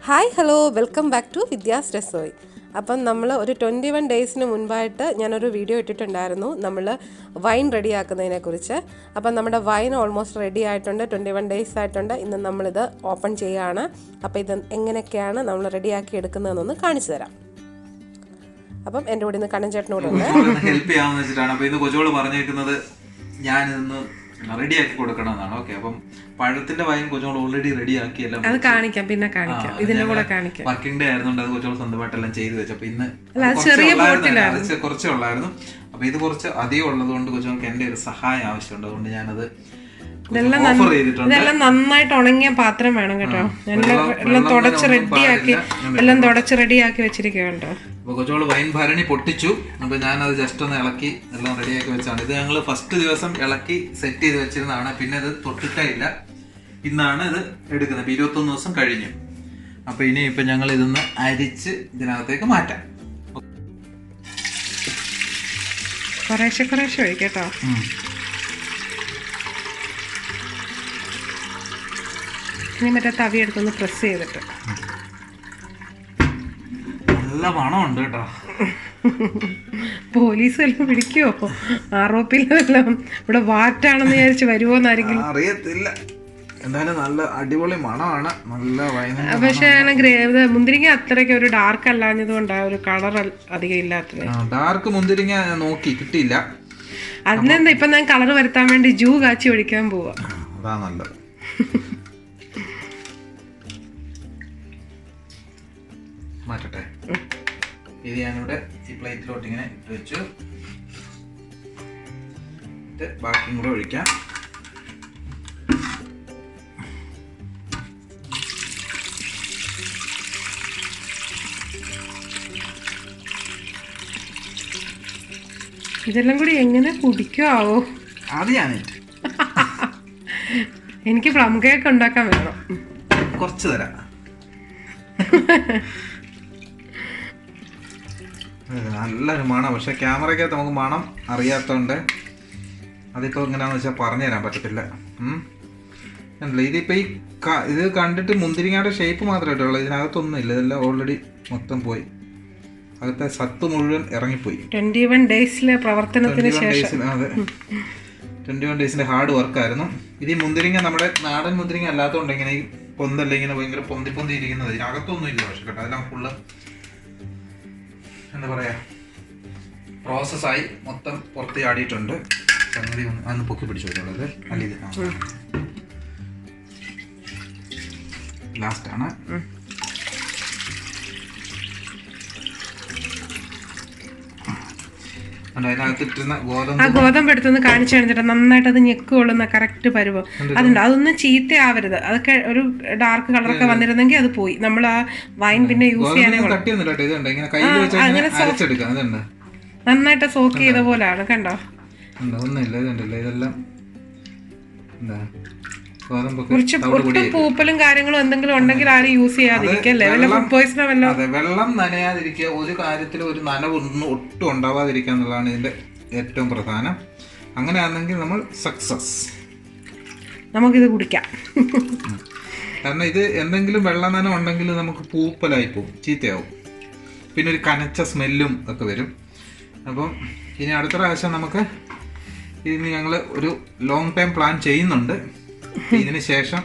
Hi hello welcome back to Vidya's Rasoi. അപ്പം നമ്മൾ ഒരു 21 ഡേയ്സിന് മുൻപായിട്ട് ഞാനൊരു വീഡിയോ ഇട്ടിട്ടുണ്ടായിരുന്നു നമ്മൾ വൈൻ റെഡിയാക്കുന്നതിനെക്കുറിച്ച്. അപ്പം നമ്മുടെ വൈൻ ഓൾമോസ്റ്റ് റെഡി ആയിട്ടുണ്ട്, 21 ഡേയ്സ് ആയിട്ടുണ്ട്. ഇന്ന് നമ്മളിത് ഓപ്പൺ ചെയ്യുകയാണ്. അപ്പോൾ ഇത് എങ്ങനെയൊക്കെയാണ് നമ്മൾ റെഡിയാക്കി എടുക്കുന്നതെന്നൊന്ന് കാണിച്ചു തരാം. അപ്പം എൻ്റെ കൂടെ ഇന്ന് കണ്ണൻ ചേട്ടനോടുണ്ട് ഹെൽപ്പ് ചെയ്യാമെന്ന് വെച്ചിട്ടാണ്. അപ്പോൾ ഇന്ന് കൊച്ചോള് പറഞ്ഞേക്കുന്നത് ഞാനിന്ന് റെഡിയാക്കി കൊടുക്കണമെന്നാണ്. ഓക്കെ, അപ്പം പഴത്തിന്റെ വൈൻ കൊച്ചോൾ ഓൾറെഡി റെഡിയാക്കി എല്ലാം അത് കാണിക്കാം, പിന്നെ കാണിക്കാം, ഇതിന്റെ കൂടെ കാണിക്കാം. വർക്കിംഗ് ഡേ ആയതുകൊണ്ട് അത് കൊച്ചോൾ സ്വന്തമായിട്ടെല്ലാം ചെയ്തു വെച്ചു. അപ്പൊ ഇന്ന് കുറച്ചേ ഉള്ളായിരുന്നു. അപ്പൊ ഇത് കുറച്ച് അധികം ഉള്ളത് കൊണ്ട് കൊച്ചോൾക്ക് എന്റെ ഒരു സഹായം ആവശ്യമുണ്ട്. അതുകൊണ്ട് ഞാനത് ഓഫർ ചെയ്തിട്ടുണ്ട്. ഇതെല്ലാം നന്നായിട്ട് ഉണങ്ങിയ പാത്രം വേണം കേട്ടോ. എല്ലാം തുടച്ച് റെഡിയാക്കി വെച്ചിരിക്കുന്നുണ്ടോ. അപ്പൊ കൊച്ചോള് വൈൻ ഭരണി പൊട്ടിച്ചു. അപ്പൊ ഞാനത് ജസ്റ്റ് ഒന്ന് ഇളക്കി എല്ലാം റെഡിയാക്കി വെച്ചാണ്. ഇത് ഞങ്ങൾ ഫസ്റ്റ് ദിവസം ഇളക്കി സെറ്റ് ചെയ്ത് വെച്ചിരുന്നതാണ്. പിന്നെ ഇത് തൊട്ടിട്ടില്ല, ഇന്നാണ് ഇത് എടുക്കുന്നത്. 21 ദിവസം കഴിഞ്ഞു. അപ്പൊ ഇനി ഇപ്പൊ ഞങ്ങൾ ഇതൊന്ന് അരിച്ച് ഇതിനകത്തേക്ക് മാറ്റാം. കുറേശ്ശെ ഒഴിക്കട്ടോ. ഇനി മറ്റേ തവി എടുത്തൊന്ന് പ്രസ് ചെയ്തിട്ട്. നല്ല മണമുണ്ട് കേട്ടോ. പോലീസ് വല്ലതും പിടിക്കുവോ? ആറോപ്പിലെല്ലാം ഇവിടെ വാറ്റാണെന്ന് വിചാരിച്ച് വരുമോന്നായിരിക്കും അറിയത്തില്ല. എന്തായാലും നല്ല അടിപൊളി മണമാണ്, നല്ല വൈൻ. പക്ഷെ മുന്തിരിങ്ങ അത്രയ്ക്ക് ഒരു ഡാർക്ക് അല്ലാഞ്ഞത് കൊണ്ട് ഒരു കളർ അധികം ഇല്ലാത്തത്. ഡാർക്ക് മുന്തിരിങ്ങ നോക്കി കിട്ടിയില്ല. അതിനെന്താ ഇപ്പൊ ഞാൻ കളർ വരുത്താൻ വേണ്ടി ജൂ കാച്ചി ഒഴിക്കാൻ പോവാ. അതാ നല്ലത്. മാറ്റട്ടെ. ഇത് ഞാനിവിടെ ഈ പ്ലേറ്റിലോട്ട് ഇങ്ങനെ ഇട്ട് വെച്ചു. ബാക്കിയും കൂടെ ഒഴിക്കാം. ഇതെല്ലാം കൂടി എങ്ങനെ കുടിക്കുവോ? അത് ഞാൻ എനിക്ക് പ്ലം കേക്ക് ഉണ്ടാക്കാൻ വേണം. കുറച്ച് തരാം. നല്ലൊരു മണം. പക്ഷെ ക്യാമറയ്ക്കകത്ത് നമുക്ക് മണം അറിയാത്തോണ്ട് അതിപ്പോ എങ്ങനെയാന്ന് വെച്ചാൽ പറഞ്ഞു തരാൻ പറ്റത്തില്ല. ഇതിപ്പോ ഇത് കണ്ടിട്ട് മുന്തിരിങ്ങയുടെ ഷേപ്പ് മാത്രമേ ഉള്ളൂ. ഇതിനകത്തൊന്നും ഇല്ല. ഇതെല്ലാം ഓൾറെഡി മൊത്തം പോയി. അകത്തെ സത്ത് മുഴുവൻ ഇറങ്ങിപ്പോയി. 21 ഡേയ്സിലെ പ്രവർത്തനത്തിന് ശേഷം. അതെ, 21 ഡേയ്സിന്റെ ഹാർഡ് വർക്കായിരുന്നു. ഇത് ഈ മുന്തിരിങ്ങ നമ്മുടെ നാടൻ മുന്തിരിങ്ങ അല്ലാത്തതുകൊണ്ട് ഇങ്ങനെ ഈ പൊന്തല്ല ഇങ്ങനെ ഭയങ്കര പൊന്തി ഇരിക്കുന്നത്. ഇതിനകത്തൊന്നും ഇല്ല. പക്ഷെ കേട്ടോ, അതെല്ലാം ഫുള്ള് എന്താ പറയാ പ്രോസസ്സായി മൊത്തം പുറത്ത് ചാടിയിട്ടുണ്ട്. സംഗതി അന്ന് പൊക്കി പിടിച്ചു വെച്ചുള്ളത് അല്ല, ഇത് ലാസ്റ്റ് ആണ്. ഗോതമ്പ് എടുത്തൊന്ന് കാണിച്ചു കഴിഞ്ഞിട്ട് നന്നായിട്ട് അത് ഞെക്ക് കൊള്ളുന്ന കറക്റ്റ് പരുവം അതുണ്ട്. അതൊന്നും ചീത്തയാവരുത്. അതൊക്കെ ഒരു ഡാർക്ക് കളറൊക്കെ വന്നിരുന്നെങ്കിൽ അത് പോയി. നമ്മൾ ആ വൈൻ പിന്നെ യൂസ് ചെയ്യാനേ നന്നായിട്ട് സോക്ക് ചെയ്ത പോലാണ്. കണ്ടോ, കുറച്ച് ഒട്ടും പൂപ്പലും കാര്യങ്ങളും എന്തെങ്കിലും ഉണ്ടെങ്കിൽ ആരും യൂസ് ചെയ്യാതിരിക്കല്ലേ. ഫുഡ് പോയിസണോ വല്ലോ. വെള്ളം നനയാതിരിക്കുക, ഒരു കാര്യത്തിലും ഒരു നനവൊന്നും ഒട്ടും ഉണ്ടാവാതിരിക്കുക എന്നുള്ളതാണ് ഇതിന്റെ ഏറ്റവും പ്രധാനം. അങ്ങനെയാണെങ്കിൽ നമ്മൾ സക്സസ്. നമുക്കിത് കുടിക്കാം. കാരണം ഇത് എന്തെങ്കിലും വെള്ളം നനം ഉണ്ടെങ്കിൽ നമുക്ക് പൂപ്പലായി പോകും, ചീത്തയാവും. പിന്നെ ഒരു കനച്ച സ്മെല്ലും ഒക്കെ വരും. അപ്പം ഇനി അടുത്ത പ്രാവശ്യം നമുക്ക് ഇനി ഞങ്ങൾ ഒരു ലോങ് ടൈം പ്ലാൻ ചെയ്യുന്നുണ്ട്. ഇതിന് ശേഷം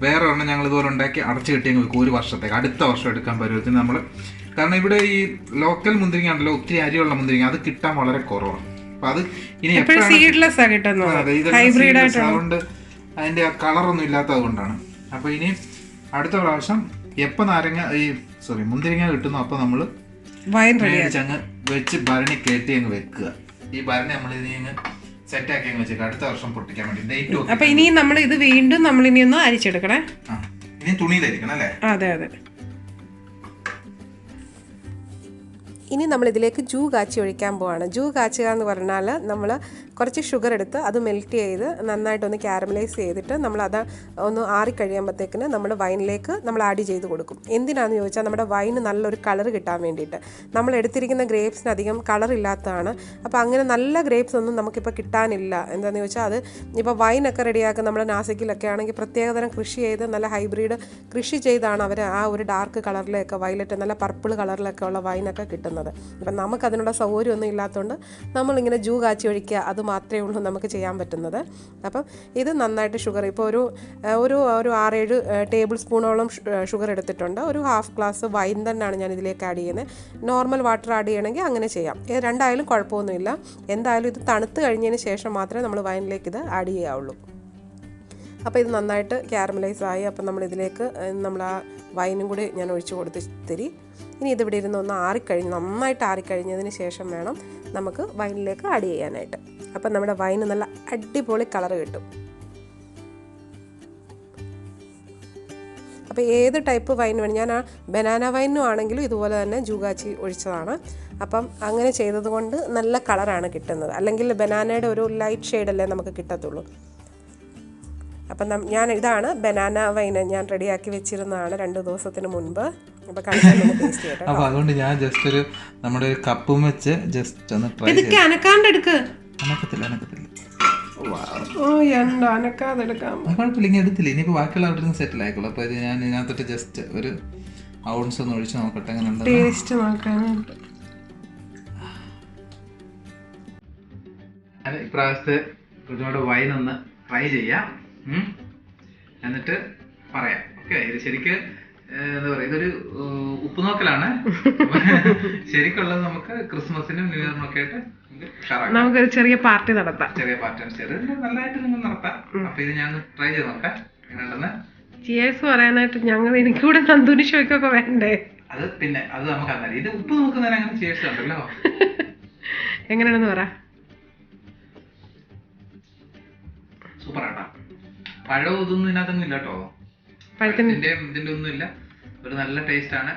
വേറെ ഒരെണ്ണം ഞങ്ങൾ ഇതുപോലെ ഉണ്ടാക്കി അടച്ചു കെട്ടിയെങ്കിൽ വെക്കും 1 വർഷത്തേക്ക്. അടുത്ത വർഷം എടുക്കാൻ പറ്റും നമ്മൾ. കാരണം ഇവിടെ ഈ ലോക്കൽ മുന്തിരിങ്ങ ഉണ്ടല്ലോ, ഒത്തിരി അരിയുള്ള മുന്തിരിങ്ങ, അത് കിട്ടാൻ വളരെ കുറവാണ്. അപ്പൊ അത് ഇനി അതുകൊണ്ട് അതിന്റെ ആ കളറൊന്നും ഇല്ലാത്തത് കൊണ്ടാണ്. അപ്പൊ ഇനി അടുത്ത പ്രാവശ്യം എപ്പോൾ മുന്തിരിങ്ങ കിട്ടുന്നു അപ്പൊ നമ്മൾ അങ്ങ് വെച്ച് ഭരണി കെട്ടി അങ്ങ് വെക്കുക. ഈ ഭരണി നമ്മൾ ഇനി അങ്ങ് സെറ്റാക്കി അങ്ങ് വെച്ചേക്കാം. അടുത്ത വർഷം പൊട്ടിക്കാൻ വേണ്ടി ഡേറ്റ്. അപ്പൊ ഇനി നമ്മൾ ഇത് വീണ്ടും നമ്മൾ ഇനി ഒന്ന് അരിച്ചെടുക്കണേ. ഇനി തുണിയിലായിരിക്കണം അല്ലേ? അതെ. ഇനി നമ്മൾ ഇതിലേക്ക് ജൂ കാച്ചി ഒഴിക്കാൻ പോവാണ്. ജൂ കാച്ചുക എന്ന് പറഞ്ഞാൽ നമ്മൾ കുറച്ച് ഷുഗർ എടുത്ത് അത് മെൽറ്റ് ചെയ്ത് നന്നായിട്ടൊന്ന് കാരമലൈസ് ചെയ്തിട്ട് നമ്മളത് ഒന്ന് ആറിക്കഴിയുമ്പോഴത്തേക്കിന് നമ്മൾ വൈനിലേക്ക് നമ്മൾ ആഡ് ചെയ്ത് കൊടുക്കും. എന്തിനാണെന്ന് ചോദിച്ചാൽ നമ്മുടെ വൈന് നല്ലൊരു കളർ കിട്ടാൻ വേണ്ടിയിട്ട്. നമ്മൾ എടുത്തിരിക്കുന്ന ഗ്രേപ്സിന് അധികം കളർ ഇല്ലാത്തതാണ്. അപ്പോൾ അങ്ങനെ നല്ല ഗ്രേപ്സ് ഒന്നും നമുക്കിപ്പോൾ കിട്ടാനില്ല. എന്താണെന്ന് ചോദിച്ചാൽ അത് ഇപ്പോൾ വൈനൊക്കെ റെഡിയാക്കുക നമ്മുടെ നാസിക്കിലൊക്കെ ആണെങ്കിൽ പ്രത്യേകതരം കൃഷി ചെയ്ത് നല്ല ഹൈബ്രിഡ് കൃഷി ചെയ്താണ് അവർ ആ ഒരു ഡാർക്ക് കളറിലൊക്കെ വയലറ്റ് നല്ല പർപ്പിൾ കളറിലൊക്കെ ഉള്ള വൈനൊക്കെ കിട്ടുന്നത്. അപ്പം നമുക്കതിനുള്ള സൗകര്യമൊന്നും ഇല്ലാത്തതുകൊണ്ട് നമ്മളിങ്ങനെ ജൂ കാച്ചി ഒഴിക്കുക, അത് മാത്രമേ ഉള്ളൂ നമുക്ക് ചെയ്യാൻ പറ്റുന്നത്. അപ്പം ഇത് നന്നായിട്ട് ഷുഗർ ഇപ്പോൾ ഒരു 6-7 ടേബിൾ സ്പൂണോളം ഷുഗർ എടുത്തിട്ടുണ്ട്. ഒരു ഹാഫ് ഗ്ലാസ് വൈൻ തന്നെയാണ് ഞാൻ ഇതിലേക്ക് ആഡ് ചെയ്യുന്നത്. നോർമൽ വാട്ടർ ആഡ് ചെയ്യണമെങ്കിൽ അങ്ങനെ ചെയ്യാം. രണ്ടായാലും കുഴപ്പമൊന്നുമില്ല. എന്തായാലും ഇത് തണുത്ത് കഴിഞ്ഞതിന് ശേഷം മാത്രമേ നമ്മൾ വൈനിലേക്ക് ഇത് ആഡ് ചെയ്യാവുള്ളൂ. അപ്പോൾ ഇത് നന്നായിട്ട് ക്യാരമലൈസ് ആയി. അപ്പം നമ്മളിതിലേക്ക് നമ്മൾ ആ വൈനും കൂടി ഞാൻ ഒഴിച്ച് കൊടുത്ത് തരി. ഇനി ഇതിവിടെ ഇരുന്ന് ഒന്ന് നന്നായിട്ട് ആറിക്കഴിഞ്ഞതിന് ശേഷം വേണം നമുക്ക് വൈനിലേക്ക് ആഡ് ചെയ്യാനായിട്ട്. അപ്പം നമ്മുടെ വൈന് നല്ല അടിപൊളി കളർ കിട്ടും. അപ്പോൾ ഏത് ടൈപ്പ് വൈൻ വേണം, ഞാൻ ആ ബനാന വൈനും ആണെങ്കിലും ഇതുപോലെ തന്നെ ജൂകാച്ചി ഒഴിച്ചതാണ്. അപ്പം അങ്ങനെ ചെയ്തത് കൊണ്ട് നല്ല കളറാണ് കിട്ടുന്നത്. അല്ലെങ്കിൽ ബനാനയുടെ ഒരു ലൈറ്റ് ഷെയ്ഡല്ലേ നമുക്ക് കിട്ടത്തുള്ളൂ. അപ്പം ഇതാണ് ബനാന വൈന് ഞാൻ റെഡിയാക്കി വെച്ചിരുന്നതാണ് 2 ദിവസത്തിന് മുൻപ്. അപ്പോൾ ടേസ്റ്റ് ചെയ്യട്ടെ. അപ്പോൾ അതുകൊണ്ട് ഞാൻ ജസ്റ്റ് ഒരു നമ്മുടെ ഒരു കപ്പും വെച്ച് ജസ്റ്റ് ഒന്ന് ട്രൈ ഇതൊക്കെ അനക്കാണ്ടെടുക്ക്. അനക്കത്തില്ല അനക്കാതെടുക്കാം. കുഴപ്പമില്ല, ഇങ്ങനെ എടുത്തില്ല. ഇനിയിപ്പോൾ ബാക്കിയുള്ള അവിടെ നിന്ന് സെറ്റിൽ ആയിക്കോളൂ. അപ്പോൾ ഇത് ഞാൻ ഇതിനകത്തോട്ട് ജസ്റ്റ് ഒരു ഔൺസ് ഒന്ന് ഒഴിച്ച് നോക്കട്ടെ എങ്ങനെ ഉണ്ട് ടേസ്റ്റ് നോക്കാനായിട്ട്. ഇപ്രാവശ്യത്തെ ഒരുപാട് വൈനൊന്ന് ട്രൈ ചെയ്യാം, എന്നിട്ട് പറയാം. ഓക്കെ, ഇത് ശരിക്ക് എന്താ പറയുക, ഇതൊരു ഉപ്പുനോക്കലാണ്. ശരിക്കുള്ളത് നമുക്ക് ക്രിസ്മസിനും ന്യൂ ഇയറിനും ഒക്കെ ആയിട്ട് നമുക്കൊരു ചെറിയ പാർട്ടി നടത്താം. ചെറിയ പാർട്ടി നല്ലതായിട്ട് നിങ്ങൾ നടത്താം. അപ്പൊ ഇത് ഞാൻ ട്രൈ ചെയ്ത് നോക്കാം എങ്ങനെയുണ്ടെന്ന്. ചിയേഴ്സ് പറയാനായിട്ട് എനിക്കൂടെ നന്ദുനി ഷോയ്ക്കൊക്കെ വേണ്ടേ? അത് പിന്നെ അത് നമുക്ക് അറിയാം. ഇത് ഉപ്പ് നോക്കുന്നതിന് അങ്ങനെ ചിയേഴ്സ് ഉണ്ടല്ലോ. എങ്ങനെയാണെന്ന് പറ. സൂപ്പർ ആട്ടാ. പഴവും ഇതൊന്നും ഇതിനകത്തൊന്നും ഇല്ല കേട്ടോ. പഴത്തിന്റെ ഇതിന്റെ ഒന്നും ഇല്ല. ഒരു നല്ല ടേസ്റ്റ് ആണ്.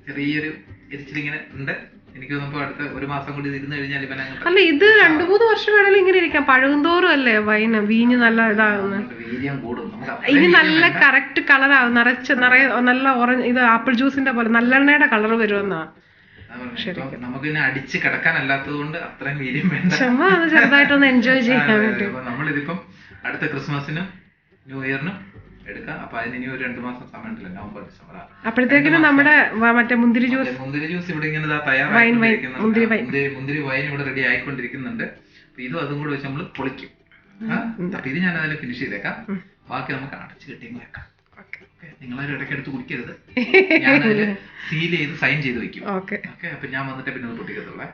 ചെറിയൊരു എരിച്ചിലിങ്ങനെ ഉണ്ട്. എനിക്ക് തോന്നുമ്പോ അടുത്ത 1 മാസം കൂടി ഇരുന്ന് കഴിഞ്ഞാൽ അല്ല, ഇത് 2-3 വർഷം വേണമെങ്കിലും ഇങ്ങനെ ഇരിക്കാം. പഴകുന്തോറും അല്ലേ വൈന് വീഞ്ഞ് നല്ല ഇതാകുന്നത്. വീര്യം കൂടും. ഇനി നല്ല കറക്റ്റ് കളറാകും. നിറയെ നല്ല ഓറഞ്ച്, ഇത് ആപ്പിൾ ജ്യൂസിന്റെ പോലെ നല്ലെണ്ണയുടെ കളർ വരുമെന്നാ. നമുക്ക് പിന്നെ അടിച്ച് കിടക്കാനല്ലാത്തത് കൊണ്ട് അത്രയും വീര്യം വേണ്ട. ചെറുതായിട്ടൊന്ന് എൻജോയ് ചെയ്യാൻ വേണ്ടി. നമ്മളിതിപ്പം അടുത്ത ക്രിസ്മസിനും ന്യൂ ഇയറിനും എടുക്കാം. അപ്പൊ അതിന് ഇനി ഒരു 2 മാസം സമയമുണ്ടല്ലോ, നവംബർ ഡിസംബർ. അപ്പോഴത്തേക്കിനും നമ്മുടെ മറ്റേ മുന്തിരി ജ്യൂസ് ഇവിടെ ഇങ്ങനെ തയ്യാറായിക്കൊണ്ടിരിക്കുന്നുണ്ട്. മുന്തിരി വൈൻ ഇവിടെ റെഡി ആയിക്കൊണ്ടിരിക്കുന്നുണ്ട്. ഇതും അതും കൂടെ വെച്ച് നമ്മൾ പൊളിക്കും. അപ്പൊ ഇത് ഞാൻ അതിൽ ഫിനിഷ് ചെയ്തേക്കാം. ബാക്കി നമുക്ക് അടച്ചു കെട്ടിയും വെക്കാം. നിങ്ങളൊരു ഇടയ്ക്കെടുത്ത് കുടിക്കരുത്. ഞാൻ അതിൽ സീൽ ചെയ്ത് സൈൻ ചെയ്ത് വെക്കും. ഓക്കെ, അപ്പൊ ഞാൻ വന്നിട്ട് പിന്നെ പൊട്ടിക്കത്തുള്ളേ.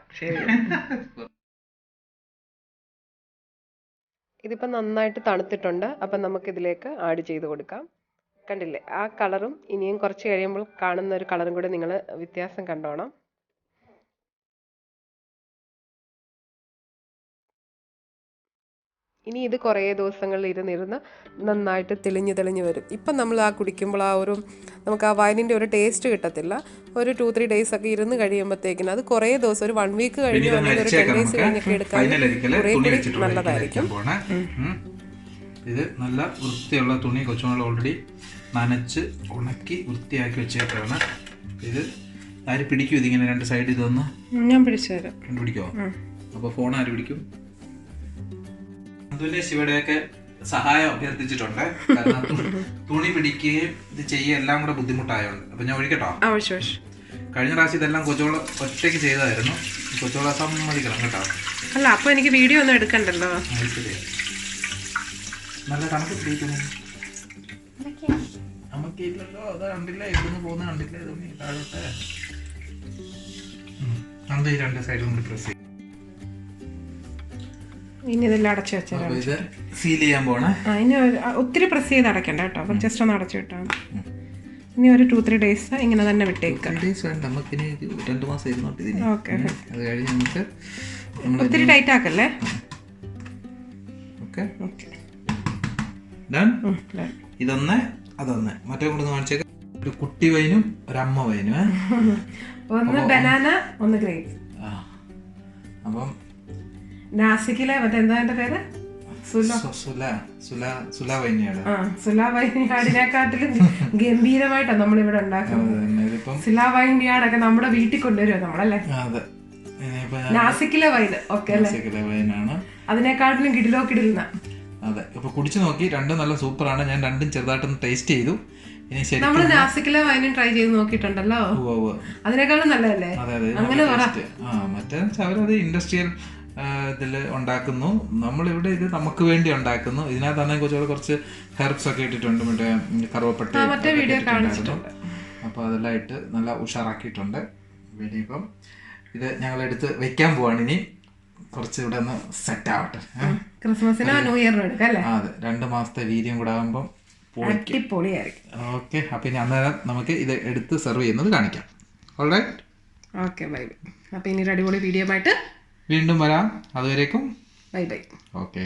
ഇതിപ്പോൾ നന്നായിട്ട് തണുത്തിട്ടുണ്ട്. അപ്പം നമുക്കിതിലേക്ക് ആഡ് ചെയ്ത് കൊടുക്കാം. കണ്ടില്ലേ, ആ കളറും ഇനിയും കുറച്ച് കഴിയുമ്പോൾ കാണുന്ന ഒരു കളറും കൂടെ നിങ്ങൾ വ്യത്യാസം കണ്ടോണം. ഇനി ഇത് കുറേ ദിവസങ്ങളിൽ ഇരുന്നിരുന്ന് നന്നായിട്ട് തെളിഞ്ഞ് വരും. ഇപ്പം നമ്മൾ ആ കുടിക്കുമ്പോൾ നമുക്ക് ആ വൈനിൻ്റെ ഒരു ടേസ്റ്റ് കിട്ടത്തില്ല. ഒരു 2-3 ഡേയ്സ് ഒക്കെ ഇരുന്ന് കഴിയുമ്പോഴത്തേക്കിന് അത് കുറേ ദിവസം, ഒരു 1 വീക്ക് കഴിഞ്ഞ് അല്ലെങ്കിൽ ഒരു 10 ഡേയ്സ് കഴിഞ്ഞൊക്കെ എടുക്കാൻ കുറേ കൂടി നല്ലതായിരിക്കും. ഇത് നല്ല വൃത്തിയുള്ള തുണി കൊച്ചുങ്ങൾ ഓൾറെഡി നനച്ച് ഉണക്കി വൃത്തിയാക്കി വെച്ചേക്കാണ്. ഇത് ആര് പിടിക്കും ഇതിങ്ങനെ 2 സൈഡ്? ഇതൊന്ന് ഞാൻ പിടിച്ചു തരാം. പിടിക്കോ? അപ്പോൾ ഫോൺ ആര് പിടിക്കും? ശിവയുടെയൊക്കെ സഹായം അഭ്യർത്ഥിച്ചിട്ടുണ്ട്. കാരണം തുണി പിടിക്കുകയും ഇത് ചെയ്യുക എല്ലാം കൂടെ ബുദ്ധിമുട്ടായോണ്ട്. അപ്പൊ ഞാൻ ഒഴിക്കട്ടോ? കഴിഞ്ഞ പ്രാവശ്യം ഇതെല്ലാം കൊച്ചോള ഒറ്റയ്ക്ക് ചെയ്തായിരുന്നു. കൊച്ചോള സമ്മതിക്കണം കേട്ടോ. അല്ല, അപ്പൊ എനിക്ക് വീഡിയോ ഒന്നും എടുക്കണ്ടല്ലോ. നല്ല തണുപ്പ് പിടിക്കുന്നു. നമുക്കില്ലല്ലോ, അത് കണ്ടില്ല, ഇവിടുന്ന് പോകുന്ന കണ്ടില്ല. ഇതൊന്നും താഴോട്ടെ അത് ഈ 2 സൈഡും കൂടി പ്രസ് ചെയ്യും. ഇനി ഇതെല്ലാം അടച്ചു വെച്ചാൽ ഇത് സീൽ ചെയ്യാൻ പോണേ. ഇനി ഒത്തിരി പ്രസ് ചെയ്ത് അടയ്ക്കണ്ട കേട്ടോ. അപ്പം ജസ്റ്റ് ഒന്ന് അടച്ചു വിട്ടാൽ ഇനി ഒരു 2-3 ഡേയ്സ് ഇങ്ങനെ തന്നെ വിട്ടേക്കാം. നമുക്കിനി 2 മാസം ഇരുന്നോട്ട് ഇതിന്. ഓക്കെ, അത് കഴിഞ്ഞ് നമുക്ക് ഒത്തിരി ടൈറ്റ് ആക്കല്ലേ. ഓക്കെ, ഇതൊന്ന് അതൊന്ന് മറ്റേ കൊണ്ടൊന്ന് കാണിച്ചേക്കാം. ഒരു കുട്ടി വൈനും ഒരു അമ്മ വൈനും. ഒന്ന് ബനാന, ഒന്ന് ഗ്രേപ്സ്. അപ്പം നാസിക്കിലെ മറ്റേ എന്താ എന്റെ പേര് സുല വൈൻയാർഡ്. സുല വൈൻയാർഡിനെക്കാട്ടിലും ഗംഭീരമായിട്ടാണ് നമ്മളിവിടെ ഉണ്ടാക്കുന്നത്. സുല വൈൻയാർഡ് ഒക്കെ നമ്മുടെ വീട്ടിൽ കൊണ്ടുവരുമോ നമ്മളല്ലേ? നാസിക്കിലെ വൈൻ ഓക്കെ അല്ലേ? അതിനെക്കാട്ടിലും കിടിലിന. അതെ, ഇപ്പൊ കുടിച്ചു നോക്കി, രണ്ടും നല്ല സൂപ്പറാണ്. ഞാൻ രണ്ടും ചെറുതായിട്ടൊന്ന് ടേസ്റ്റ് ചെയ്തു. ഇനി ശരി, നമ്മള് നാസിക്കിലെ വൈനും ട്രൈ ചെയ്ത് നോക്കിയിട്ടുണ്ടല്ലോ, അതിനേക്കാളും നല്ലതല്ലേ? അങ്ങനെ മറ്റേ അവരത് ഇൻഡസ്ട്രിയൽ ഇതില് ഉണ്ടാക്കുന്നു, നമ്മളിവിടെ ഇത് നമുക്ക് വേണ്ടി ഉണ്ടാക്കുന്നു. ഇതിനകത്താണെങ്കിൽ കുറച്ച് ഹെർബ്സ് ഒക്കെ ഇട്ടിട്ടുണ്ട്, മറ്റേ കറുവപ്പട്ട. അപ്പൊ അതെല്ലാം ഇട്ട് നല്ല ഉഷാറാക്കിയിട്ടുണ്ട്. ഇനിയിപ്പം ഇത് ഞങ്ങൾ എടുത്ത് വെക്കാൻ പോവാണ്. ഇനി കുറച്ച് ഇവിടെ ഒന്ന് സെറ്റ് ആവട്ടെ. ക്രിസ്മസിനോ ന്യൂ ഇയറിനോ എടുക്കാം അല്ലേ? അതെ, 2 മാസത്തെ വീര്യം കൂടെ ആകുമ്പോൾ അടിപൊളിയായിരിക്കും. ഓക്കെ, അപ്പൊ ഇനി അന്നേരം നമുക്ക് ഇത് എടുത്ത് സെർവ് ചെയ്യുന്നത് കാണിക്കാം. Alright, okay, bye bye. അപ്പൊ ഇനി ഒരു അടിപൊളി വീഡിയോ ആയിട്ട് വീണ്ടും വരാം. അതുവരേക്കും ബൈ ബൈ. ഓക്കെ.